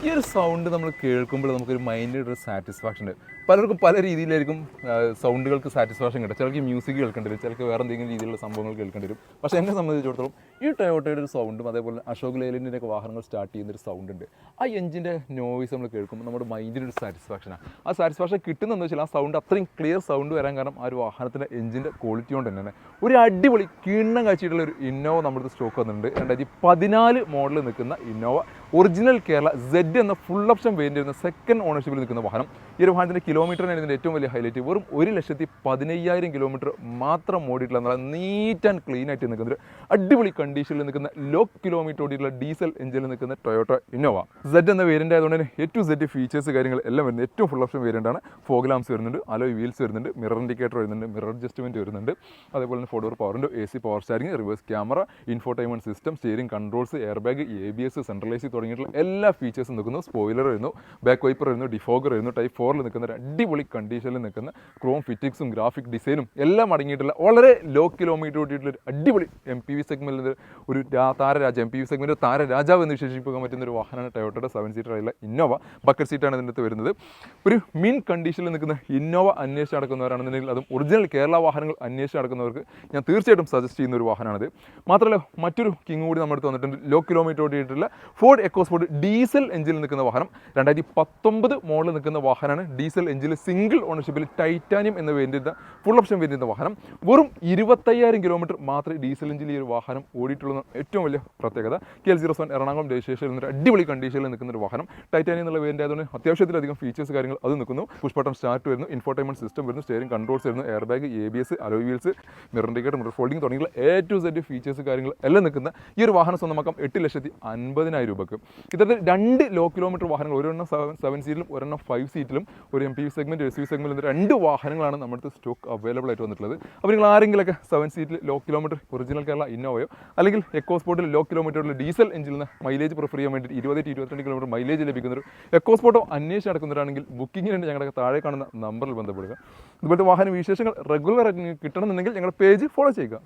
ഈ ഒരു സൗണ്ട് നമ്മൾ കേൾക്കുമ്പോൾ നമുക്കൊരു മൈൻഡിൽ ഒരു സാറ്റിസ്ഫാക്ഷൻ ഉണ്ട്. പലർക്കും പല രീതിയിലായിരിക്കും സൗണ്ടുകൾക്ക് സാറ്റിസ്ഫാക്ഷൻ കിട്ടും. ചിലർക്ക് മ്യൂസിക് കേൾക്കേണ്ടി വരും, ചിലർക്ക് വേറെ എന്തെങ്കിലും രീതിയിലുള്ള സംഭവങ്ങൾ കേൾക്കേണ്ടി വരും. പക്ഷേ എന്നെ സംബന്ധിച്ചിടത്തോളം ഈ ടൊയോട്ടയുടെ ഒരു സൗണ്ടും അതേപോലെ അശോക് ലേലൻഡിൻ്റെ ഒക്കെ വാഹനങ്ങൾ സ്റ്റാർട്ട് ചെയ്യുന്നൊരു സൗണ്ട് ഉണ്ട്. ആ എഞ്ചിൻ്റെ നോയ്സ് നമ്മൾ കേൾക്കുമ്പോൾ നമ്മുടെ മൈൻഡിനൊരു സാറ്റിസ്ഫാക്ഷനാണ്. ആ സാറ്റിസ്ഫാക്ഷൻ കിട്ടുന്നതെന്ന് വെച്ചാൽ ആ സൗണ്ട് അത്രയും ക്ലിയർ സൗണ്ട് വരാൻ കാരണം ആ ഒരു വാഹനത്തിൻ്റെ എഞ്ചിൻ്റെ ക്വാളിറ്റി കൊണ്ട് തന്നെയാണ്. ഒരു അടിപൊളി കിണ്ണം കാഴ്ചയിട്ടുള്ള ഒരു ഇന്നോവ നമ്മുടെ സ്റ്റോക്ക് വന്നിട്ടുണ്ട്. 2014 മോഡൽ നിൽക്കുന്ന ഇന്നോവ ഒറിജിനൽ കേരള സെഡ് എന്ന ഫുൾ ഓപ്ഷൻ വേരിയൻ്റ് വരുന്ന സെക്കൻഡ് ഓണർഷിപ്പിൽ നിൽക്കുന്ന വാഹനം. ഈ ഒരു വാഹനത്തിൻ്റെ കിലോമീറ്ററിനാണ് ഇതിൻ്റെ ഏറ്റവും വലിയ ഹൈലൈറ്റ്. വെറും 1,15,000 കിലോമീറ്റർ മാത്രം ഓടിയിട്ടുള്ള എന്നാൽ നീറ്റ് ആൻഡ് ക്ലീൻ ആയിട്ട് നിൽക്കുന്ന ഒരു അടിപൊളി കണ്ടീഷനിൽ നിൽക്കുന്ന ലോ കിലോമീറ്റർ ഓടിയിട്ടുള്ള ഡീസൽ എഞ്ചിനിൽ നിൽക്കുന്ന ടൊയോട്ട ഇന്നോവ സെഡ് എന്ന വേരിയൻ്റ് ആയതുകൊണ്ട് തന്നെ ഏറ്റവും സെഡ് ഫീച്ചേഴ്സ് കാര്യങ്ങൾ എല്ലാം വരുന്നത് ഏറ്റവും ഫുൾ ഓപ്ഷൻ വേരിയൻ്റാണ്. ഫോഗ് ലാംപ്സ് വരുന്നുണ്ട്, അലോയ് വീൽസ് വരുന്നുണ്ട്, മിറർ ഇൻഡിക്കേറ്റർ വരുന്നുണ്ട്, മിറർ അഡ്ജസ്റ്റ്മെൻറ്റ് വരുന്നുണ്ട്, അതേപോലെ തന്നെ 4 door power window, AC power സ്റ്റാരിംഗ്, reverse camera, infotainment system, steering controls, air bag, ABS, centralise തുടങ്ങിയിട്ടുള്ള എല്ലാ ഫീച്ചേഴ്സും നിൽക്കുന്നു. സ്പോയിലർ വരുന്നു, ബാക്ക് വൈപ്പർ വരുന്നു, ഡിഫോഗർ വരുന്നു, ടൈപ്പ് 4 നിൽക്കുന്ന ഒരു അടിപൊളി കണ്ടീഷനിൽ നിൽക്കുന്ന ക്രോം ഫിറ്റിക്സും ഗ്രാഫിക് ഡിസൈനും എല്ലാം അടങ്ങിയിട്ടുള്ള വളരെ ലോ കിലോമീറ്റർ ഓടിയിട്ടുള്ള ഒരു അടിപൊളി MPV സെഗ്മെൻറ്റിൽ ഒരു താരരാജ MPV സെഗ്മെൻറ്റ് താരരാജാവ് എന്ന് വിശേഷിപ്പിക്കാൻ പറ്റുന്ന ഒരു വാഹനമാണ് ടൊയോട്ടയുടെ 7 സീറ്റർ ആയിട്ടുള്ള ഇന്നോവ. ബക്കറ്റ് സീറ്റാണ് ഇതിൻ്റെ അകത്ത് വരുന്നത്. ഒരു മിൻ കണ്ടീഷനിൽ നിൽക്കുന്ന ഇന്നോവ അന്വേഷിച്ച് നടക്കുന്നവരാണെന്നുണ്ടെങ്കിൽ അതും ഒറിജിനൽ കേരള വാഹനങ്ങൾ അന്വേഷിച്ച് നടക്കുന്നവർക്ക് ഞാൻ തീർച്ചയായിട്ടും സജസ്റ്റ് ചെയ്യുന്ന ഒരു വാഹനമാണിത്. മാത്രമല്ല മറ്റൊരു കിങ് കൂടി നമ്മുടെ അടുത്ത് വന്നിട്ടുണ്ട്. ലോ കിലോമീറ്റർ ഓടിയിട്ടുള്ള ഫോർഡ് എക്കോസ്പോർട്ട് ഡീസൽ എഞ്ചിനിൽ നിൽക്കുന്ന വാഹനം. 2019 മോഡൽ നിൽക്കുന്ന വാഹനമാണ്. ഡീസൽ എഞ്ചിനിൽ സിംഗിൾ ഓണർഷിപ്പിൽ ടൈറ്റാനിയം എന്ന വേരിയൻ്റ് ഫുൾ ഓപ്ഷൻ വേരിയൻ്റ് വാഹനം. വെറും 25,000 കിലോമീറ്റർ മാത്രമേ ഡീസൽ എഞ്ചിനിൽ ഈ ഒരു വാഹനം ഓടിയിട്ടുള്ള ഏറ്റവും വലിയ പ്രത്യേകത. KL07 എറണാകുളം രജിസ്ട്രേഷനിൽ നിന്നൊരു അടിപൊളി കണ്ടീഷനിൽ നിൽക്കുന്ന ഒരു വാഹനം. ടൈറ്റാനിയം എന്നുള്ള വേരിയൻ്റ് ആയതുകൊണ്ട് അത്യാവശ്യത്തിലധികം ഫീച്ചേഴ്സ് കാര്യങ്ങൾ അത് നിൽക്കുന്നു. പുഷ് ബട്ടൺ സ്റ്റാർട്ട് വരുന്നു, ഇൻഫോർടൈൻമെൻറ്റ് സിസ്റ്റം വരുന്നു, സ്റ്റിയറിംഗ് കൺട്രോൾസ് വരുന്നു, air bag, ABS, alloy wheels, mirror indicator, mirror folding തുടങ്ങിയുള്ള A to Z ഫീച്ചേഴ്സ് കാര്യങ്ങൾ എല്ലാം നിൽക്കുന്ന ഈ ഒരു വാഹനം സ്വന്തമാക്കാം 8,50,000 രൂപയ്ക്ക്. ഇത്തരത്തിൽ 2 ലോ കിലോമീറ്റർ വാഹനങ്ങൾ, ഒരെണ്ണം 7 സീറ്റിലും ഒരെണ്ണം 5 സീറ്റിലും, ഒരു MPV സെഗ്മെൻറ്റ് SUV സെഗ്മെൻറ്റിൽ 2 വാഹനങ്ങളാണ് നമ്മുടെ സ്റ്റോക്ക് അവൈലബിൾ ആയിട്ട് വന്നിട്ടുള്ളത്. അപ്പോൾ നിങ്ങൾ ആരെങ്കിലൊക്കെ 7 സീറ്റിൽ ലോ കിലോമീറ്റർ ഒറിജിനൽ കേരള ഇന്നോവയോ അല്ലെങ്കിൽ എക്കോസ്പോർട്ടിൽ ലോ കിലോമീറ്ററിൽ ഡീസൽ എഞ്ചിനിൽ നിന്ന് മൈലേജ് പ്രിഫർ ചെയ്യാൻ വേണ്ടി 20-22 കിലോമീറ്റർ മൈലേജ് ലഭിക്കുന്ന ഒരു എക്കോസ്പോർട്ടോ അന്വേഷിച്ച് നടക്കുന്നവരാണെങ്കിൽ ബുക്കിങ്ങിന് ഞങ്ങളുടെ താഴെ കാണുന്ന നമ്പറിൽ ബന്ധപ്പെടുക. ഇതുപോലത്തെ വാഹന വിശേഷങ്ങൾ റെഗുലർ കിട്ടണമെന്നുണ്ടെങ്കിൽ ഞങ്ങളുടെ പേജ് ഫോളോ ചെയ്യുക.